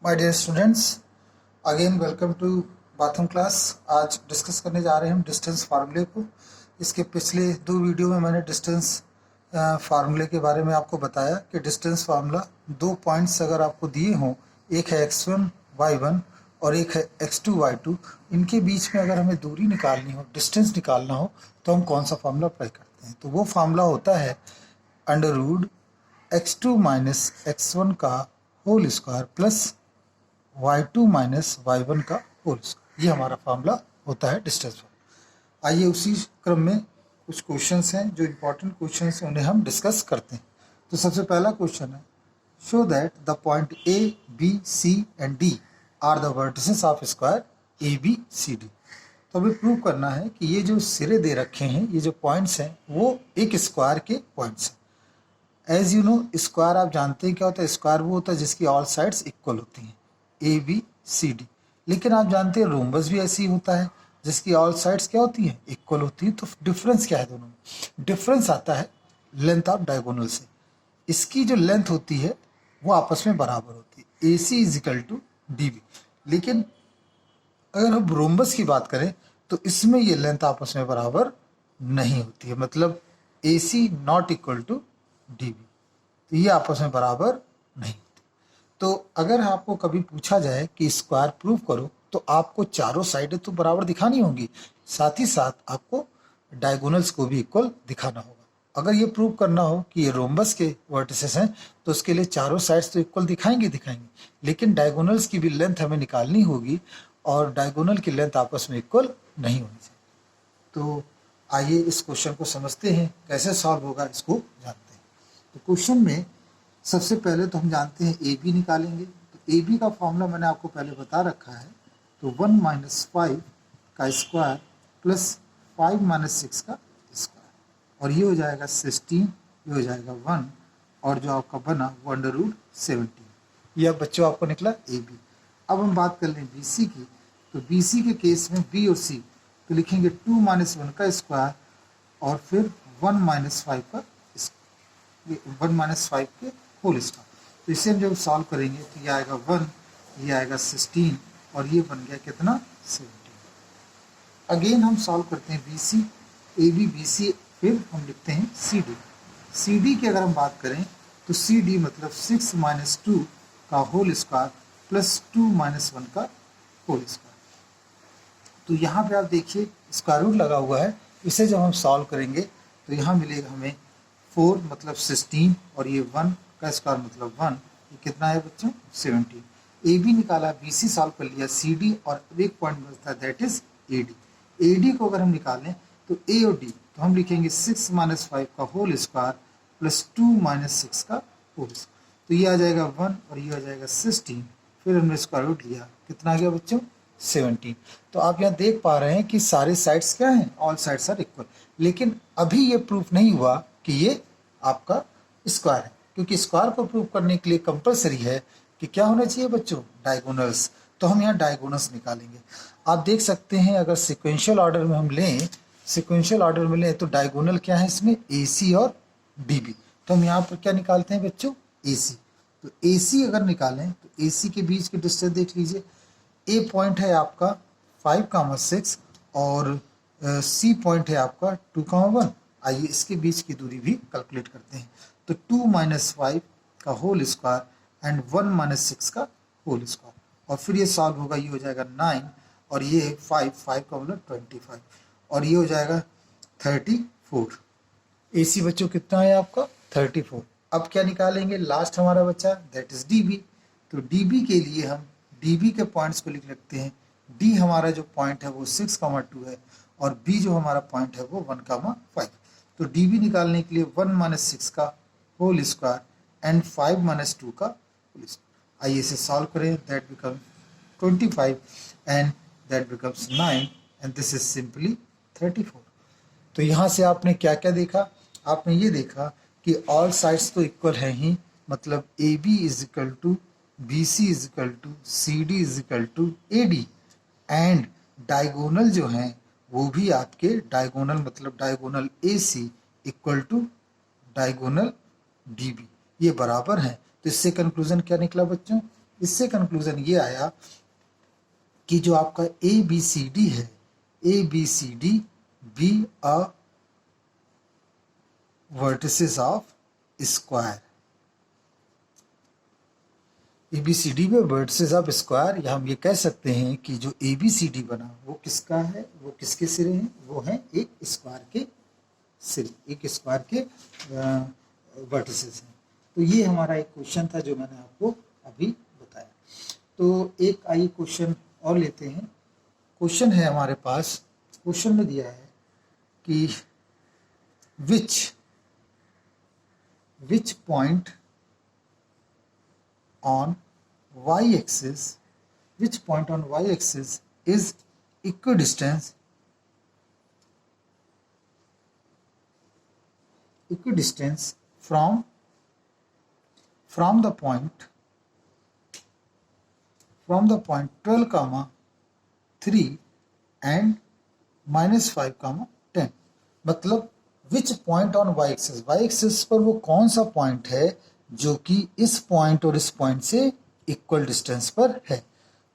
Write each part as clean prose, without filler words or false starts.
My dear students, again welcome to bathroom class. आज discuss करने जा रहे हैं हम डिस्टेंस फार्मूले को। इसके पिछले दो वीडियो में मैंने डिस्टेंस फार्मूले के बारे में आपको बताया कि डिस्टेंस फार्मूला दो पॉइंट्स अगर आपको दिए हों, एक है x1 y1 और एक है x2 y2, इनके बीच में अगर हमें दूरी निकालनी हो, डिस्टेंस निकालना हो, तो हम कौन सा फार्मूला अप्लाई करते हैं। तो वो फार्मूला होता है under root x2 minus x1 का whole square plus y2 minus y1 का होल स्क्वायर। ये हमारा फार्मूला होता है डिस्टेंस फार्मूला। आइए उसी क्रम में कुछ क्वेश्चंस हैं, जो इंपॉर्टेंट क्वेश्चंस हैं उन्हें हम डिस्कस करते हैं। तो सबसे पहला क्वेश्चन है, show that the point A B C and D are the vertices of square A B C D. तो हमें प्रूव करना है कि ये जो सिरे दे रखे हैं, ये जो पॉइंट्स हैं, वो एक स्क्वायर के पॉइंट्स हैं। एज यू नो, स्क्वायर आप जानते हैं क्या होता है। स्क्वायर वो होता है जिसकी ऑल साइड्स इक्वल होती हैं, ए बी सी डी। लेकिन आप जानते हैं रोम्बस भी ऐसे ही होता है जिसकी ऑल साइड्स क्या होती हैं, इक्वल होती हैं। तो डिफरेंस क्या है दोनों में? डिफरेंस आता है लेंथ ऑफ डायगोनल से। इसकी जो लेंथ होती है वो आपस में बराबर होती है, A C is equal to D B. लेकिन अगर हम रोम्बस की बात करें तो इसमें ये लेंथ आपस में बराबर नहीं होती है, मतलब A C not equal to D B. तो ये आपस में बराबर नहीं। तो अगर आपको कभी पूछा जाए कि स्क्वायर प्रूव करो, तो आपको चारों साइडें तो बराबर दिखानी होंगी, साथ ही साथ आपको डायगोनल्स को भी इक्वल दिखाना होगा। अगर ये प्रूव करना हो कि ये रोम्बस के वर्टिसेस हैं, तो उसके लिए चारों साइड्स तो इक्वल दिखाएंगे, लेकिन डायगोनल्स की भी लेंथ हमें निकालनी होगी और डायगोनल की लेंथ आपस में इक्वल नहीं होनी चाहिए। तो आइए इस क्वेश्चन को समझते हैं, कैसे सॉल्व होगा इसको जानते हैं। तो क्वेश्चन में सबसे पहले तो हम जानते हैं ए बी निकालेंगे। तो ए बी का फॉर्मूला मैंने आपको पहले बता रखा है। तो 1 माइनस 5 का स्क्वायर प्लस 5 माइनस 6 का स्क्वायर, और ये हो जाएगा 16, ये हो जाएगा 1, और जो आपका बना वो अंडर रूट 17। ये अब बच्चों आपको निकला ए बी। अब हम बात कर लें बी सी की। तो बी सी के केस में बी और सी तो लिखेंगे 2 माइनस 1 का स्क्वायर और फिर 1 माइनस 5 का 1 माइनस 5 के होल स्क्वायर। तो इसे हम जब सॉल्व करेंगे तो ये आएगा 1, ये आएगा 16, और ये बन गया कितना, 17। अगेन हम सॉल्व करते हैं B C, A B B C, फिर हम लिखते हैं सी डी। सी डी की अगर हम बात करें तो सी डी मतलब 6 माइनस 2 का होल स्क्वायर प्लस 2 माइनस 1 का होल स्क्वायर। तो यहाँ पे आप देखिए स्क्वायर रूट लगा हुआ है। इसे जब हम सॉल्व करेंगे तो यहाँ मिलेगा हमें 4 मतलब 16, और ये 1 का स्क्वायर मतलब 1, ये कितना है बच्चों, 17। ए बी निकाला, बी सी सॉल्व कर लिया, सी डी, और एक पॉइंट बचता है that is A D. A D को अगर हम निकालें तो ए और डी तो हम लिखेंगे 6 माइनस 5 का होल स्क्वायर प्लस 2 माइनस 6 का होल स्क्वायर। तो ये आ जाएगा 1 और ये आ जाएगा 16, फिर हमने स्क्वायर रूट लिया, कितना आ गया बच्चों, 17। तो आप यहाँ देख पा रहे हैं कि सारे साइड्स क्या हैं, ऑल साइड्स आर इक्वल। लेकिन अभी ये प्रूफ नहीं हुआ कि ये आपका स्क्वायर है, क्योंकि स्क्वायर को प्रूव करने के लिए कंपलसरी है कि क्या होना चाहिए बच्चों, डायगोनल्स। तो हम यहाँ डायगोनल्स निकालेंगे। आप देख सकते हैं अगर सिक्वेंशियल ऑर्डर में हम लें, सिक्वेंशियल ऑर्डर में लें तो डायगोनल क्या है इसमें, ए सी और डी बी। तो हम यहाँ पर क्या निकालते हैं बच्चों, ए सी। तो ए सी अगर निकालें तो ए सी के बीच की डिस्टेंस देख लीजिए। ए पॉइंट है आपका 5, 6 और सी पॉइंट है आपका 2, 1। आइए इसके बीच की दूरी भी कैलकुलेट करते हैं। तो 2 माइनस 5 का होल स्क्वायर एंड 1 माइनस 6 का होल स्क्वायर, और फिर ये सॉल्व होगा, ये हो जाएगा 9, और ये 5 का मतलब 25, और ये हो जाएगा 34। ए सी बच्चों कितना है आपका, 34। अब क्या निकालेंगे, लास्ट हमारा बच्चा दैट इज डी बी। तो डी बी के लिए हम डी बी के पॉइंट्स को लिख लेते हैं। डी हमारा जो पॉइंट है वो 6, 2 है, और बी जो हमारा पॉइंट है वो 1, 5। तो डी बी निकालने के लिए 1 माइनस 6 का होल स्क्वायर एंड 5 माइनस 2 का होल स्क्वायर। आइए इसे सॉल्व करें, that become 25 and that becomes 9 and this is simply 34। तो यहाँ से आपने क्या क्या देखा, आपने ये देखा कि ऑल साइड्स तो इक्वल हैं ही, मतलब A B is equal to B C is equal to C D is equal to A D, and diagonal जो हैं वो भी आपके डायगोनल मतलब diagonal A C equal to diagonal D B, ये बराबर हैं। तो इससे कंक्लूजन क्या निकला बच्चों, इससे कंक्लूजन ये आया कि जो आपका ABCD है, ABCD be a vertices of square, ABCD में वर्टिसेस ऑफ स्क्वायर, या हम ये कह सकते हैं कि जो ABCD बना वो किसका है, वो किसके सिरे हैं, वो है एक स्क्वायर के सिरे, एक स्क्वायर के वर्टिसेस हैं। तो ये हमारा एक क्वेश्चन था जो मैंने आपको अभी बताया। तो एक आइए क्वेश्चन और लेते हैं। क्वेश्चन है हमारे पास, क्वेश्चन में दिया है कि which point on y-axis, which point on y-axis is equidistant from the point 12, 3 and -5, 10। मतलब which point on Y axis, Y axis पर वो कौन सा पॉइंट है जो कि इस पॉइंट और इस पॉइंट से इक्वल डिस्टेंस पर है।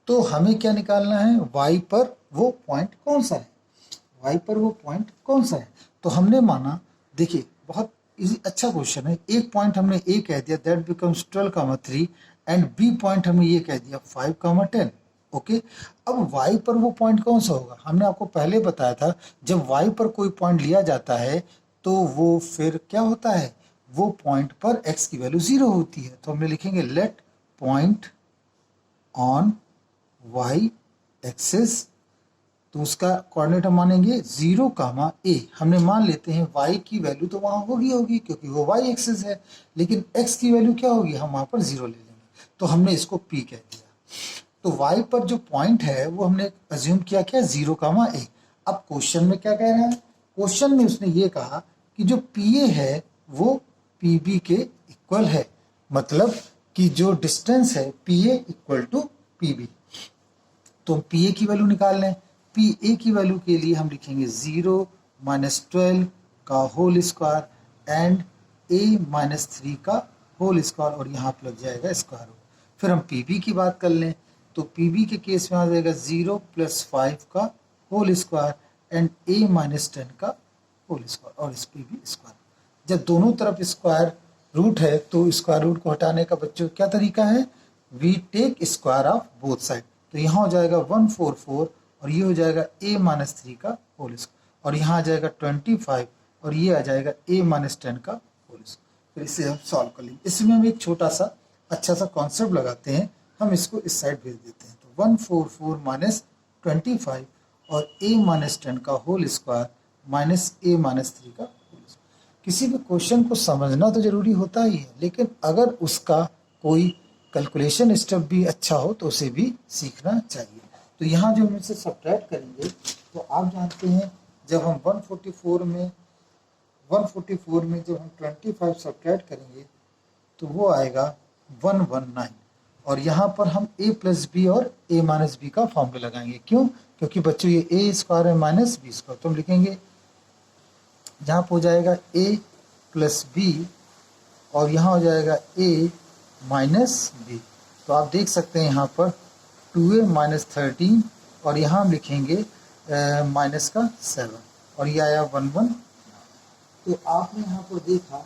तो हमें क्या निकालना है, वाई पर वो पॉइंट कौन सा है, वाई पर वो पॉइंट कौन सा है। तो हमने माना, देखिए बहुत इजी अच्छा क्वेश्चन है, एक पॉइंट हमने ए कह दिया that becomes 12, 3 and B point हमने ये कह दिया 5, 10। ओके, अब y पर वो पॉइंट कौन सा होगा, हमने आपको पहले बताया था जब y पर कोई पॉइंट लिया जाता है तो वो फिर क्या होता है, वो पॉइंट पर x की वैल्यू 0 होती है। तो हमने लिखेंगे let point on y axis, तो उसका कोऑर्डिनेट हम मानेंगे 0, a। हमने मान लेते हैं y की वैल्यू तो वहाँ होगी क्योंकि वो y एक्सिस है, लेकिन x की वैल्यू क्या होगी, हम वहाँ पर 0 ले लेंगे, तो हमने इसको p कह दिया। तो y पर जो पॉइंट है वो हमने अज्यूम किया क्या, 0, a। अब क्वेश्चन में क्या कह रहा है, क्वेश्चन में उसने ये कहा कि जो PA है वो PB के इक्वल है, मतलब कि जो डिस्टेंस है PA इक्वल टू PB। तो हम PA की वैल्यू निकाल लें। PA की वैल्यू के लिए हम लिखेंगे 0 - 12 का होल स्क्वायर एंड a - 3 का होल स्क्वायर, और यहाँ पर लग जाएगा स्क्वायर रूट। फिर हम PB की बात कर लें तो PB के केस में आ जाएगा 0 + 5 का होल स्क्वायर एंड a - 10 का होल स्क्वायर और इस PB स्क्वायर। जब दोनों तरफ स्क्वायर रूट है तो स्क्वायर रूट को हटाने का बच्चों क्या तरीका है, we take square of both side. तो यहाँ हो जाएगा 144 और ये हो जाएगा a - 3 का होल स्क्वायर, और यहाँ आ जाएगा 25 और ये आ जाएगा a - 10 का होल स्क्वायर। फिर इसे हम सॉल्व कर लेंगे। इसमें हम एक छोटा सा अच्छा सा कॉन्सेप्ट लगाते हैं, हम इसको इस साइड भेज देते हैं। तो 144 - 25 और a - 10 का होल स्क्वायर माइनस a - 3 का होल स्क्वायर। किसी भी क्वेश्चन को समझना तो जरूरी होता ही है, लेकिन अगर उसका कोई कैलकुलेशन स्टेप भी अच्छा हो तो उसे भी सीखना चाहिए। तो यहाँ जो हम इसे सब्ट्रैक्ट करेंगे तो आप जानते हैं जब हम 144 में जब हम 25 सब्ट्रैक्ट करेंगे तो वो आएगा 119, और यहाँ पर हम a + b और a - b का फॉर्मूला लगाएंगे। क्यों, क्योंकि बच्चों ये a स्क्वायर है माइनस b स्क्वायर, तो हम लिखेंगे जहाँ पर हो जाएगा a + b और यहाँ हो जाएगा a - b। तो आप देख सकते हैं यहाँ पर 2a - 13 और यहाँ हम लिखेंगे -7 और ये आया 11। तो आपने यहाँ पर देखा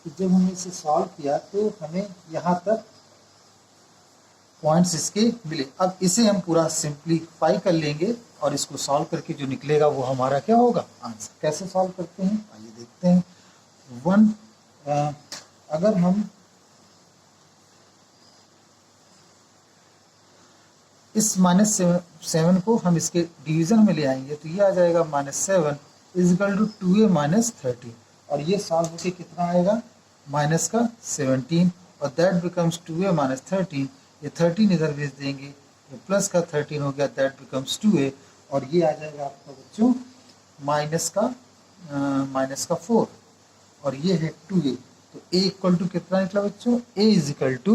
कि जब हमने इसे सॉल्व किया तो हमें यहाँ तक पॉइंट्स इसके मिले। अब इसे हम पूरा सिंप्लीफाई कर लेंगे और इसको सॉल्व करके जो निकलेगा वो हमारा क्या होगा, आंसर। कैसे सॉल्व करते हैं आइए देखते हैं। अगर हम इस -7 को हम इसके डिवीजन में ले आएंगे तो ये आ जाएगा -7 = 2a - 13, और ये सॉल्व होके कितना आएगा -17, और दैट बिकम्स 2a - 13। ये 13 इधर भेज देंगे, ये प्लस का 13 हो गया, दैट बिकम्स 2a, और ये आ जाएगा आपका बच्चों माइनस का 4 और ये है 2a। तो a इक्वल टू कितना निकला बच्चों, a इक्वल टू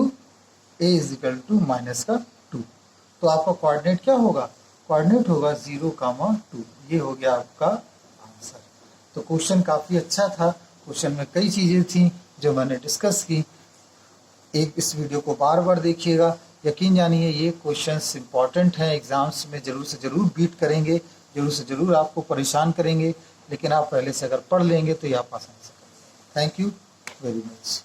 -2। तो आपका कोऑर्डिनेट क्या होगा, कोऑर्डिनेट होगा 0, 2। ये हो गया आपका आंसर। तो क्वेश्चन काफ़ी अच्छा था, क्वेश्चन में कई चीज़ें थी जो मैंने डिस्कस की। एक इस वीडियो को बार बार देखिएगा, यकीन जानिए ये क्वेश्चंस इंपॉर्टेंट हैं, एग्जाम्स में ज़रूर से ज़रूर बीट करेंगे, ज़रूर से ज़रूर आपको परेशान करेंगे, लेकिन आप पहले से अगर पढ़ लेंगे तो ये आप आसानी से करेंगे। Thank you very much.